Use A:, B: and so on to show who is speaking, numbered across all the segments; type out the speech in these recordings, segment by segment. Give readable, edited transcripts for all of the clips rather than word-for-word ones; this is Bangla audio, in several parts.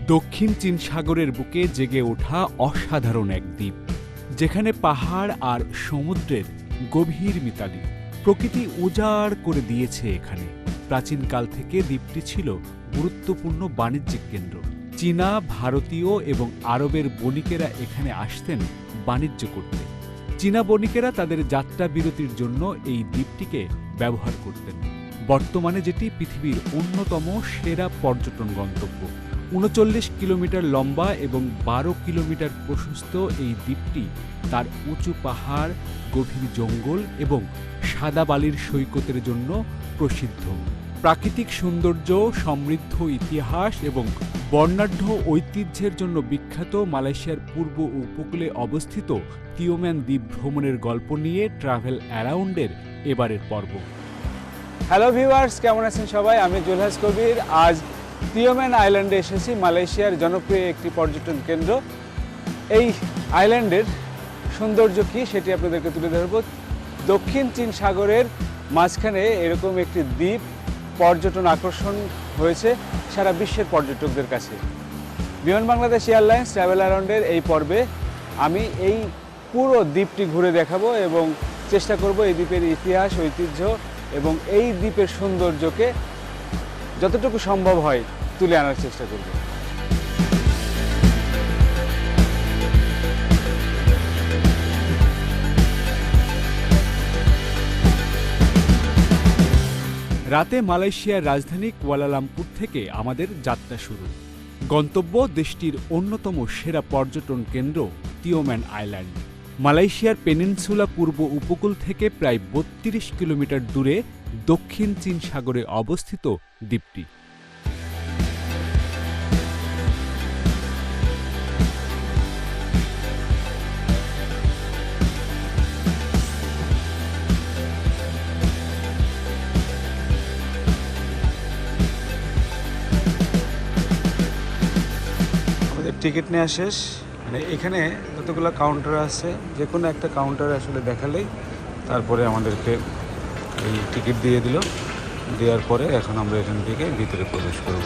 A: দক্ষিণ চীন সাগরের বুকে জেগে ওঠা অসাধারণ এক দ্বীপ, যেখানে পাহাড় আর সমুদ্রের গভীর মিতালি প্রকৃতি উজাড় করে দিয়েছে। এখানে প্রাচীনকাল থেকে দ্বীপটি ছিল গুরুত্বপূর্ণ বাণিজ্যিক কেন্দ্র। চীনা, ভারতীয় এবং আরবের বণিকেরা এখানে আসতেন বাণিজ্য করতে। চীনা বণিকেরা তাদের যাত্রা বিরতির জন্য এই দ্বীপটিকে ব্যবহার করতেন। বর্তমানে যেটি পৃথিবীর অন্যতম সেরা পর্যটন গন্তব্য। ৩৯ কিলোমিটার লম্বা এবং ১২ কিলোমিটার প্রশস্ত এই দ্বীপটি তার উঁচু পাহাড়, গভীর জঙ্গল এবং সাদা বালির সৈকতের জন্য প্রসিদ্ধ। প্রাকৃতিক সৌন্দর্য, সমৃদ্ধ ইতিহাস এবং বর্ণাঢ্য ঐতিহ্যের জন্য বিখ্যাত মালয়েশিয়ার পূর্ব উপকূলে অবস্থিত তিওম্যান দ্বীপ ভ্রমণের গল্প নিয়ে ট্রাভেল অ্যারাউন্ডের এবারের পর্ব।
B: হ্যালো ভিউয়ার্স, কেমন আছেন সবাই? আমি জুলহাস কবির। আজ তিওম্যান আইল্যান্ডে এসেছি, মালয়েশিয়ার জনপ্রিয় একটি পর্যটন কেন্দ্র। এই আইল্যান্ডের সৌন্দর্য কী সেটি আপনাদেরকে তুলে ধরব। দক্ষিণ চীন সাগরের মাঝখানে এরকম একটি দ্বীপ পর্যটন আকর্ষণ হয়েছে সারা বিশ্বের পর্যটকদের কাছে। বিমান বাংলাদেশ এয়ারলাইন্স ট্রাভেল অ্যারাউন্ডের এই পর্বে আমি এই পুরো দ্বীপটি ঘুরে দেখাবো এবং চেষ্টা করব এই দ্বীপের ইতিহাস, ঐতিহ্য এবং এই দ্বীপের সৌন্দর্যকে যতটুকু সম্ভব হয় তুলে আনার চেষ্টা করব।
A: রাতে মালয়েশিয়ার রাজধানী কুয়ালালামপুর থেকে আমাদের যাত্রা শুরু। গন্তব্য দেশটির অন্যতম সেরা পর্যটন কেন্দ্র তিওম্যান আইল্যান্ড। মালয়েশিয়ার পেনিনসুলা পূর্ব উপকূল থেকে প্রায় ৩২ কিলোমিটার দূরে দক্ষিণ চীন সাগরে অবস্থিত দ্বীপটি।
B: টিকিট নেওয়া শেষ। মানে এখানে যতগুলো কাউন্টার আছে, যে কোনো একটা কাউন্টারে আসলে দেখালেই তারপরে আমাদেরকে এই টিকিট দিয়ে দিল। দেওয়ার পরে এখন আমরা এখান থেকে ভিতরে প্রবেশ করব।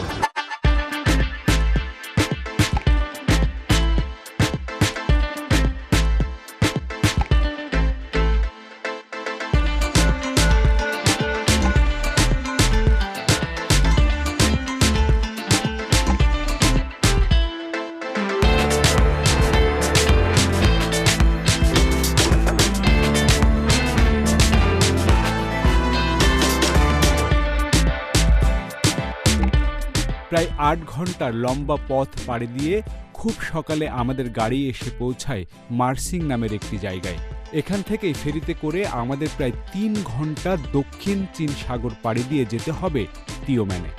A: প্রায় ৮ ঘন্টার লম্বা পথ পাড়ি দিয়ে খুব সকালে আমাদের গাড়ি এসে পৌঁছায় মার্সিং নামের একটি জায়গায়। এখান থেকেই ফেরিতে করে আমাদের প্রায় ৩ ঘন্টা দক্ষিণ চীন সাগর পাড়ি দিয়ে যেতে হবে তিওম্যানে।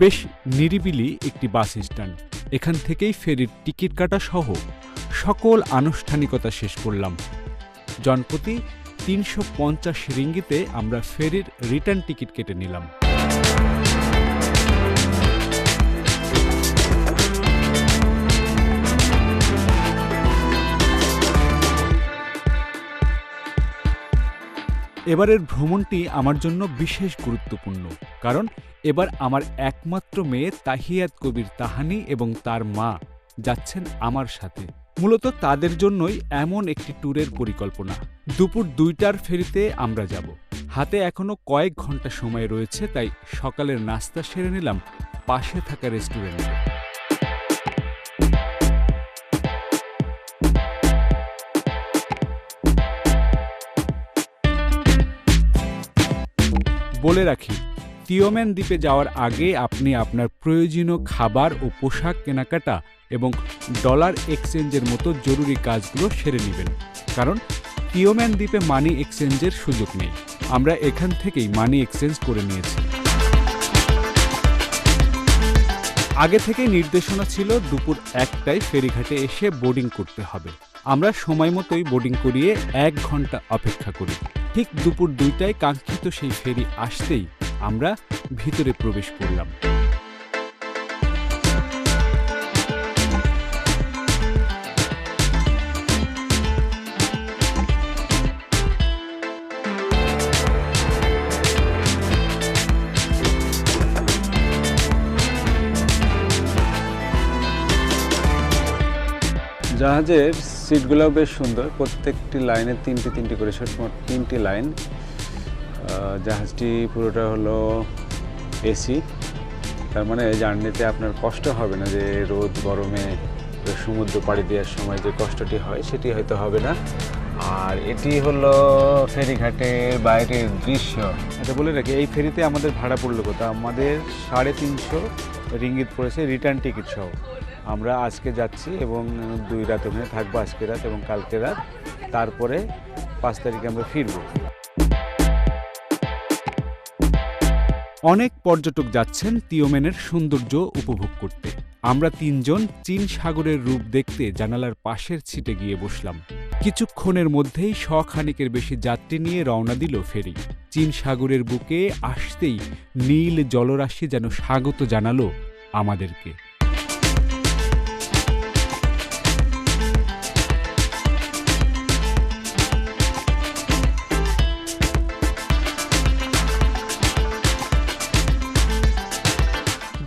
A: বেশ নিরিবিলি একটি বাস স্ট্যান্ড। এখান থেকেই ফেরির টিকিট কাটা সহ সকল আনুষ্ঠানিকতা শেষ করলাম। জনপ্রতি ৩৫০ রিঙ্গিতে আমরা ফেরির রিটার্ন টিকিট কেটে নিলাম। এবারের ভ্রমণটি আমার জন্য বিশেষ গুরুত্বপূর্ণ, কারণ এবার আমার একমাত্র মেয়ে তাহিয়াত কবির তাহানি এবং তার মা যাচ্ছেন আমার সাথে। মূলত তাদের জন্যই এমন একটি ট্যুরের পরিকল্পনা। দুপুর ২টার ফেরিতে আমরা যাব। হাতে এখনো কয়েক ঘন্টা সময় রয়েছে, তাই সকালের নাস্তা সেরে নিলাম পাশে থাকা রেস্টুরেন্টে। বলে রাখি, তিওম্যান দ্বীপে যাওয়ার আগে আপনি আপনার প্রয়োজনীয় খাবার ও পোশাক কেনাকাটা এবং ডলার এক্সচেঞ্জের মতো জরুরি কাজগুলো সেরে নেবেন, কারণ তিওম্যান দ্বীপে মানি এক্সচেঞ্জের সুযোগ নেই। আমরা এখান থেকেই মানি এক্সচেঞ্জ করে নিয়েছি। আগে থেকেই নির্দেশনা ছিল দুপুর ১টায় ফেরিঘাটে এসে বোর্ডিং করতে হবে। আমরা সময় মতোই বোর্ডিং করিয়ে ১ ঘন্টা অপেক্ষা করি। ঠিক দুপুর ২টায় কাঙ্ক্ষিত সেই ফেরি আসতেই আমরা ভিতরে প্রবেশ করলাম।
B: জাহাজের সিটগুলোও বেশ সুন্দর, প্রত্যেকটি লাইনে তিনটি তিনটি করে, মোট 3টি লাইন। জাহাজটি পুরোটা হলো এসি, তার মানে জার্নিতে আপনার কষ্ট হবে না, যে রোদ গরমে সমুদ্র পাড়ি দেওয়ার সময় যে কষ্টটি হয় সেটি হয়তো হবে না। আর এটি হলো ফেরিঘাটের বাইরের দৃশ্য। এটা বলে রাখি, এই ফেরিতে আমাদের ভাড়া পড়লো কত, আমাদের 350 রিঙ্গিত পড়েছে রিটার্ন টিকিট সহ। আমরা আজকে যাচ্ছি এবং 2 রাত ওখানে থাকবো, আজকে রাত এবং কালকে রাত, তারপরে 5 তারিখে আমরা ফিরবো।
A: অনেক পর্যটক যাচ্ছেন তিওমেনের সৌন্দর্য উপভোগ করতে। আমরা 3 জন চীন সাগরের রূপ দেখতে জানালার পাশের সিটে গিয়ে বসলাম। কিছুক্ষণের মধ্যেই 100 খানিকের বেশি যাত্রী নিয়ে রওনা দিল ফেরি। চীন সাগরের বুকে আসতেই নীল জলরাশি যেন স্বাগত জানালো আমাদেরকে।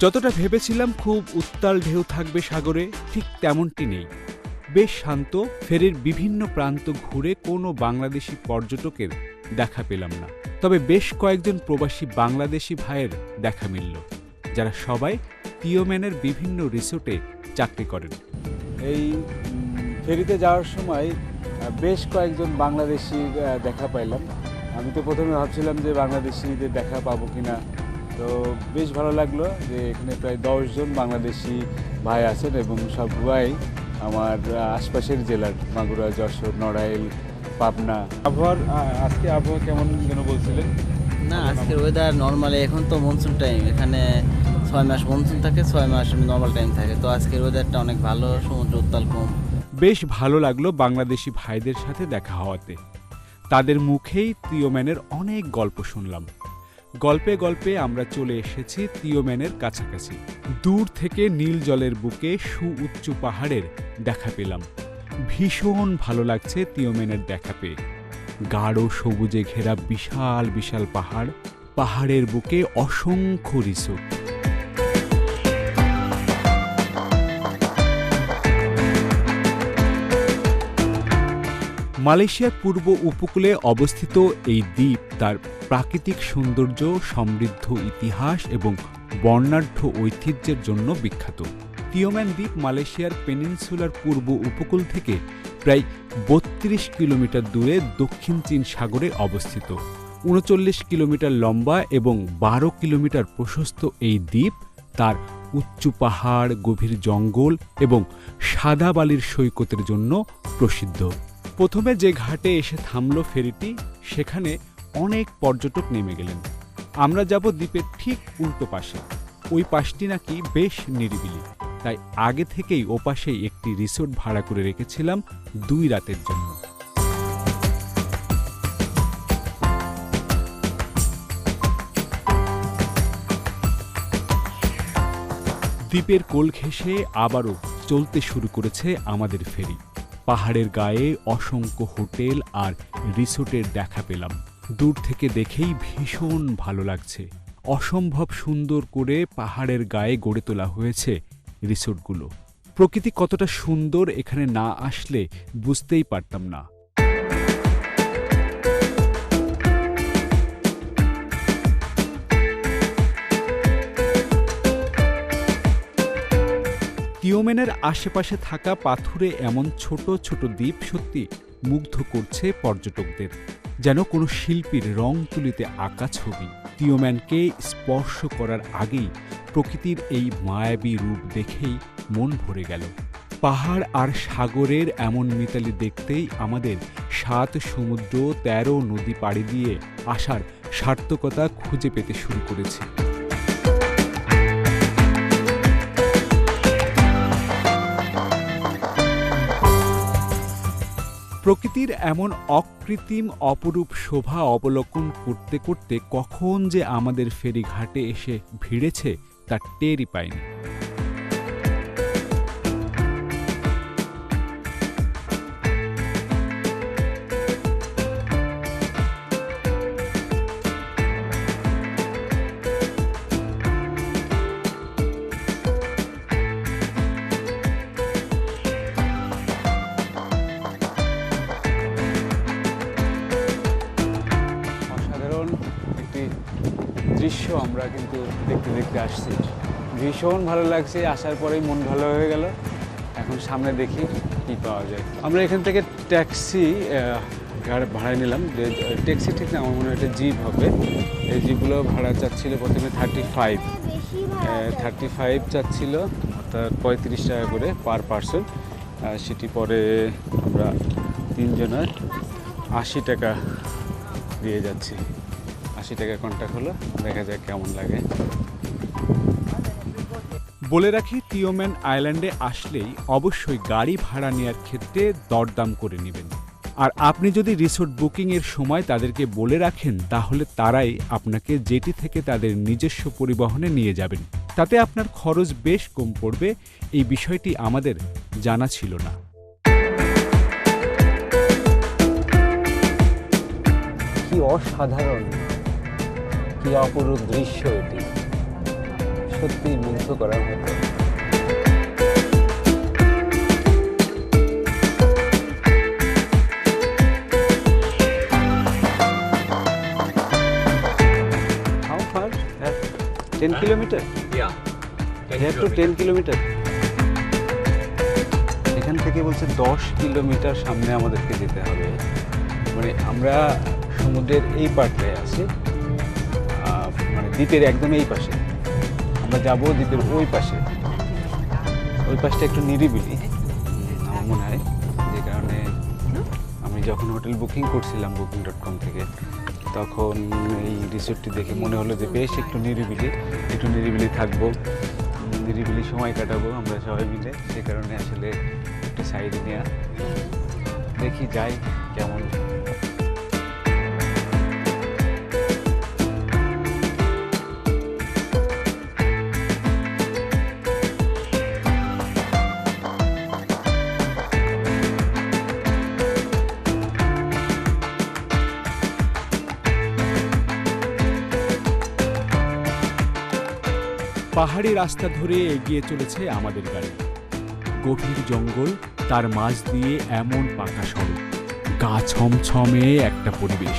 A: যতটা ভেবেছিলাম খুব উত্তাল ঢেউ থাকবে সাগরে, ঠিক তেমনটি নেই। বেশ শান্ত। ফেরির বিভিন্ন প্রান্ত ঘুরে কোনো বাংলাদেশি পর্যটকের দেখা পেলাম না, তবে বেশ কয়েকজন প্রবাসী বাংলাদেশি ভাইয়ের দেখা মিলল, যারা সবাই তিওমেনের বিভিন্ন রিসোর্টে চাকরি করেন।
B: এই ফেরিতে যাওয়ার সময় বেশ কয়েকজন বাংলাদেশি দেখা পাইলাম। আমি তো প্রথমে ভাবছিলাম যে বাংলাদেশিদের দেখা পাবো কিনা, তো বেশ ভালো লাগলো যে এখানে প্রায় 10 জন বাংলাদেশি ভাই আছেন এবং সবাই আমার আশপাশের জেলার, মাগুরা, যশোর, নড়াইল, পাবনা। আজকে আবহাওয়া কেমন যেন বলছিলেন?
C: না, আজকের ওয়েদার নর্মালি, এখন তো মনসুন টাইম, এখানে 6 মাস মনসুন থাকে, 6 মাস নর্মাল টাইম থাকে, তো আজকের ওয়েদারটা অনেক ভালো, সমুদ্র উত্তাল কম।
A: বেশ ভালো লাগলো বাংলাদেশি ভাইদের সাথে দেখা হওয়াতে। তাদের মুখেই তিওমেনের অনেক গল্প শুনলাম। গল্পে গল্পে আমরা চলে এসেছি তিওমেনের কাছাকাছি। দূর থেকে নীল জলের বুকে সুউচ্চ পাহাড়ের দেখা পেলাম। ভীষণ ভালো লাগছে তিওমেনের দেখা পেয়ে। গাঢ় সবুজে ঘেরা বিশাল বিশাল পাহাড়, পাহাড়ের বুকে অসংখ্য রিসোর্ট। মালয়েশিয়ার পূর্ব উপকূলে অবস্থিত এই দ্বীপ তার প্রাকৃতিক সৌন্দর্য, সমৃদ্ধ ইতিহাস এবং বর্ণাঢ্য ঐতিহ্যের জন্য বিখ্যাত। তিওমেন দ্বীপ মালয়েশিয়ার পেনিনসুলার পূর্ব উপকূল থেকে প্রায় 32 কিলোমিটার দূরে দক্ষিণ চীন সাগরে অবস্থিত। 39 কিলোমিটার লম্বা এবং 12 কিলোমিটার প্রশস্ত এই দ্বীপ তার উঁচু পাহাড়, গভীর জঙ্গল এবং সাদা বালির সৈকতের জন্য প্রসিদ্ধ। প্রথমে যে ঘাটে এসে থামল ফেরিটি, সেখানে অনেক পর্যটক নেমে গেলেন। আমরা যাব দ্বীপের ঠিক উল্টো পাশে। ওই পাশটি নাকি বেশ নিরিবিলি, তাই আগে থেকেই ওপাশেই একটি রিসোর্ট ভাড়া করে রেখেছিলাম 2 রাতের জন্য। দ্বীপের কোল ঘেঁষে আবারও চলতে শুরু করেছে আমাদের ফেরি। পাহাড়ের গায়ে অসংখ্য হোটেল আর রিসোর্টের দেখা পেলাম। দূর থেকে দেখেই ভীষণ ভালো লাগছে। অসম্ভব সুন্দর করে পাহাড়ের গায়ে গড়ে তোলা হয়েছে রিসোর্টগুলো। প্রকৃতি কতটা সুন্দর এখানে না আসলে বুঝতেই পারতাম না। তিওমেনের আশেপাশে থাকা পাথুরে এমন ছোট ছোট দ্বীপ সত্যি মুগ্ধ করছে পর্যটকদের, যেন কোনো শিল্পীর রং তুলিতে আঁকা ছবি। তিওমেনকে স্পর্শ করার আগেই প্রকৃতির এই মায়াবী রূপ দেখেই মন ভরে গেল। পাহাড় আর সাগরের এমন মিতালি দেখতেই আমাদের 7 সমুদ্র 13 নদী পাড়ি দিয়ে আসার সার্থকতা খুঁজে পেতে শুরু করেছে। প্রকৃতির এমন অকৃত্রিম অপরূপ শোভা অবলোকন করতে করতে কখন যে আমাদের ফেরি ঘাটে এসে ভিড়েছে তা টেরই পাইনি।
B: দেখতে আসছি। ভীষণ ভালো লাগছে, আসার পরেই মন ভালো হয়ে গেল। এখন সামনে দেখি কি পাওয়া যায়। আমরা এখান থেকে ট্যাক্সি গাড়ি ভাড়ায় নিলাম। যে ট্যাক্সি ঠিক না, আমার মনে হয় একটা জিপ হবে। এই জিপগুলো ভাড়া চাচ্ছিল প্রথমে 35 চাচ্ছিল, অর্থাৎ 35 টাকা করে পার পার্সন। সেটি পরে আমরা তিনজনের 80 টাকা দিয়ে যাচ্ছি। 80 টাকা কন্ট্যাক্ট হলো, দেখা যাক কেমন লাগে।
A: বলে রাখি, তিওম্যান আইল্যান্ডে আসলেই অবশ্যই গাড়ি ভাড়া নেওয়ার ক্ষেত্রে দরদাম করে নেবেন। আর আপনি যদি রিসোর্ট বুকিংয়ের সময় তাদেরকে বলে রাখেন, তাহলে তারাই আপনাকে জেটি থেকে তাদের নিজস্ব পরিবহনে নিয়ে যাবেন। তাতে আপনার খরচ বেশ কম পড়বে। এই বিষয়টি আমাদের জানা ছিল না।
B: কি অসাধারণ, কি অপরূপ দৃশ্য এটি, সত্যি মুগ্ধ করার মতো। How far? 10 kilometer?
D: Yeah.
B: Here to 10 kilometer? এখান থেকে বলছে 10 কিলোমিটার সামনে আমাদেরকে যেতে হবে। মানে আমরা সমুদ্রের এই পাড়টায় আছি, মানে দ্বীপের একদম এই পাশে। আমরা যাব দ্বীপের ওই পাশে। ওই পাশটা একটু নিরিবিলি আমার মনে হয়, যে কারণে আমি যখন হোটেল বুকিং করছিলাম booking.com থেকে, তখন এই রিসোর্টটি দেখে মনে হলো যে বেশ একটু নিরিবিলি থাকবো, নিরিবিলি সময় কাটাবো আমরা সবাই মিলে। সে কারণে আসলে একটু সাইডে নেওয়া, দেখি যাই কেমন।
A: পাহাড়ি রাস্তা ধরে এগিয়ে চলেছে আমাদের গাড়ি। গভীর জঙ্গল, তার মাঝ দিয়ে এমন পাকা সড়ক, গা ছমছমে একটা পরিবেশ।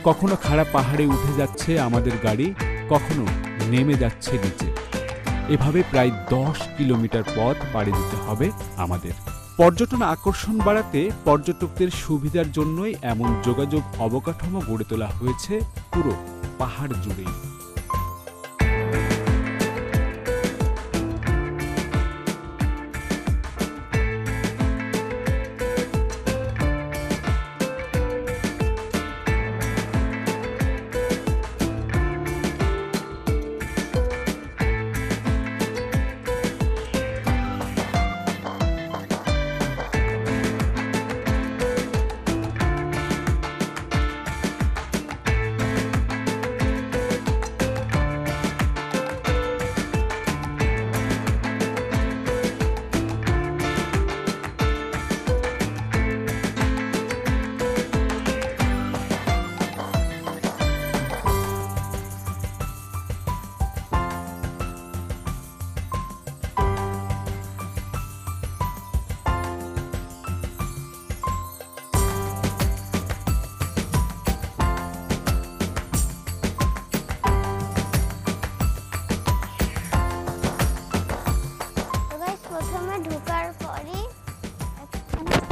A: কখনো খাড়া পাহাড়ে উঠে যাচ্ছে আমাদের গাড়ি, কখনো নেমে যাচ্ছে নিচে। এভাবে প্রায় 10 কিলোমিটার পথ পাড়ি দিতে হবে আমাদের। পর্যটন আকর্ষণ বাড়াতে পর্যটকদের সুবিধার জন্যই এমন যোগাযোগ অবকাঠামো গড়ে তোলা হয়েছে পুরো পাহাড় জুড়েই।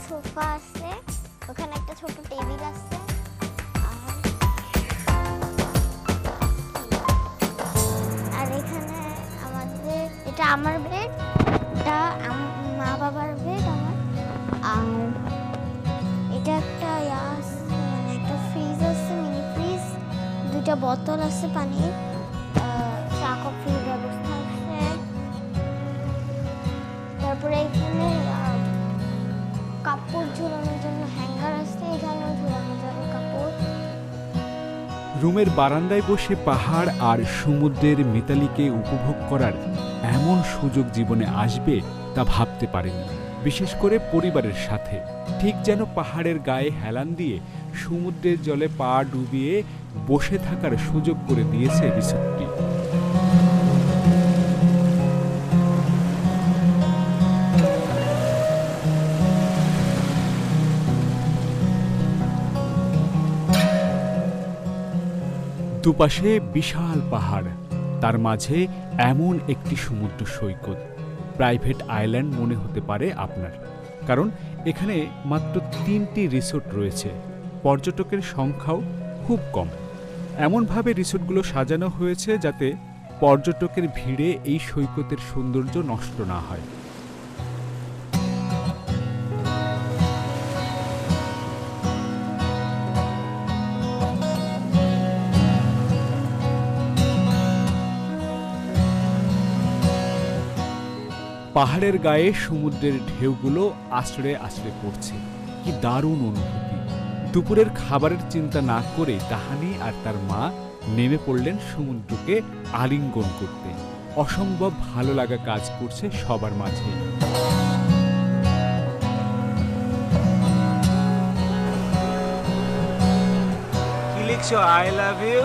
E: সোফা আছে, ওখানে একটা ছোট টেবিল আছে, আর এখানে আমাদের, এটা আমার বেড, এটা মা বাবার বেড আমার, আর এটা একটা একটা ফ্রিজ আছে, মিনি ফ্রিজ, দুইটা বোতল আছে পানির, চা কফির ব্যবস্থা আছে। তারপরে এখানে কাপড় ঝোলানোর জন্য হ্যাঙ্গার আছে, এখানেও ঝোলানো যাবে কাপড়।
A: রুমের বারান্দায় বসে পাহাড় আর সমুদ্রের মিতালিকে উপভোগ করার এমন সুযোগ জীবনে আসবে তা ভাবতে পারেনি, বিশেষ করে পরিবারের সাথে। ঠিক যেন পাহাড়ের গায়ে হেলান দিয়ে সমুদ্রের জলে পা ডুবিয়ে বসে থাকার সুযোগ করে দিয়েছে রিসোর্টটি। দুপাশে বিশাল পাহাড়, তার মাঝে এমন একটি সমুদ্র সৈকত, প্রাইভেট আইল্যান্ড মনে হতে পারে আপনার, কারণ এখানে মাত্র 3টি রিসোর্ট রয়েছে। পর্যটকের সংখ্যাও খুব কম। এমনভাবে রিসোর্টগুলো সাজানো হয়েছে যাতে পর্যটকের ভিড়ে এই সৈকতের সৌন্দর্য নষ্ট না হয়। পাহাড়ের গায়ে সমুদ্রের ঢেউগুলো আছড়ে আছড়ে পড়ছে। কি দারুণ অনুভূতি! দুপুরের খাবারের চিন্তা না করে তাহানি আর তার মা নেমে পড়লেন সমুদ্রকে আলিঙ্গন করতে। অসম্ভব ভালো লাগা কাজ করছে সবার মাঝে।
B: কি লিখছো? I love you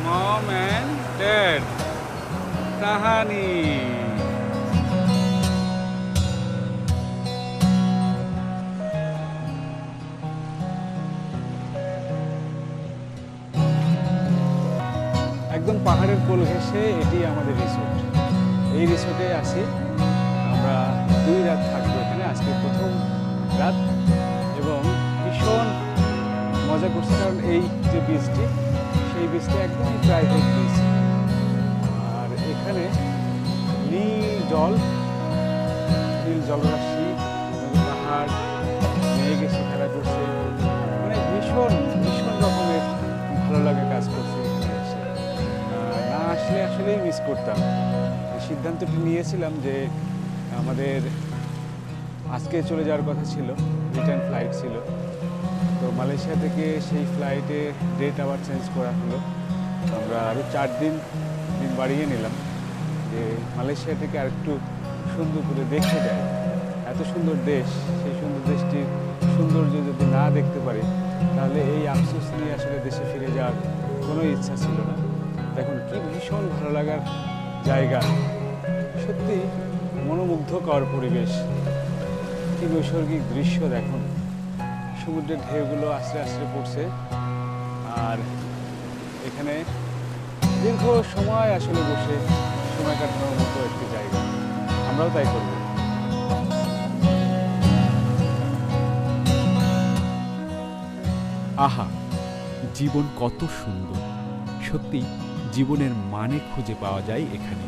B: mom and dad. Tahani একদম পাহাড়ের কোল ঘেঁষে এটি আমাদের রিসোর্ট। এই রিসোর্টে আসি আমরা 2 রাত থাকবো এখানে। আজকে প্রথম রাত এবং ভীষণ মজা করছি, কারণ এই যে বীচটি, সেই বীচটি একদমই প্রাইভেট বীচ। আর এখানে নীল জলরাশি, পাহাড়, মেঘ এসে খেলা করছে, মানে ভীষণ ভীষণ রকমের ভালো লাগে কাজ করছে। না আসলে আসলেই মিস করতাম। সিদ্ধান্তটি নিয়েছিলাম যে আমাদের আজকে চলে যাওয়ার কথা ছিল, রিটার্ন ফ্লাইট ছিল, তো মালয়েশিয়া থেকে সেই ফ্লাইটে ডেট আবার চেঞ্জ করা হলো। আমরা আরও 4 দিন বাড়িয়ে নিলাম যে মালয়েশিয়া থেকে আরেকটু সুন্দর করে দেখতে যায়। এত সুন্দর দেশ, সেই সুন্দর দেশটির সৌন্দর্য যদি না দেখতে পারি তাহলে এই আফসোস নিয়ে আসলে দেশে ফিরে যাওয়ার কোনো ইচ্ছা ছিল না। দেখুন কি ভীষণ ভালো লাগার জায়গা, সত্যি মনোমুগ্ধকর পরিবেশ, কি নৈসর্গিক দৃশ্য দেখুন। সমুদ্রের ঢেউগুলো আস্তে আস্তে পড়ছে, আর এখানে দীর্ঘ সময় আসলে বসে সময় কাটানোর মতো একটি জায়গা। আমরাও তাই করব।
A: আহা, জীবন কত সুন্দর! সত্যি জীবনের মানে খুঁজে পাওয়া যায় এখানে।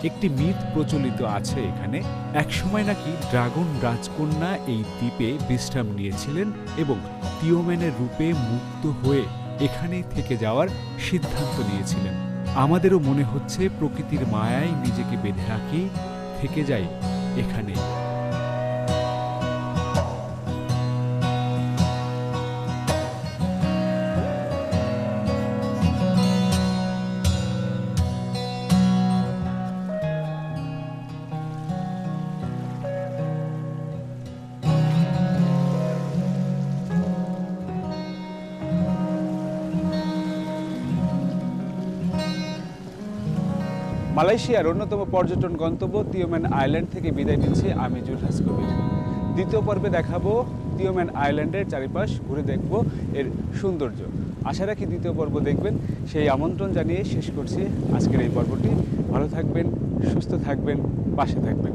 A: একটি মিথ প্রচলিত আছে এখানে, একসময় নাকি ড্রাগন রাজকন্যা এই দ্বীপে বিশ্রাম নিয়েছিলেন এবং তিওম্যানের রূপে মুক্ত হয়ে এখানেই থেকে যাওয়ার সিদ্ধান্ত নিয়েছিলেন। আমাদেরও মনে হচ্ছে প্রকৃতির মায়ায় নিজেকে বেঁধে রাখি, থেকে যাই এখানে।
B: মালয়েশিয়ার অন্যতম পর্যটন গন্তব্য তিওম্যান আইল্যান্ড থেকে বিদায় নিচ্ছে আমি জুলহাস কবির। দ্বিতীয় পর্বে দেখাবো তিওম্যান আইল্যান্ডের চারিপাশ, ঘুরে দেখব এর সৌন্দর্য। আশা রাখি দ্বিতীয় পর্ব দেখবেন, সেই আমন্ত্রণ জানিয়ে শেষ করছি আজকের এই পর্বটি। ভালো থাকবেন, সুস্থ থাকবেন, পাশে থাকবেন।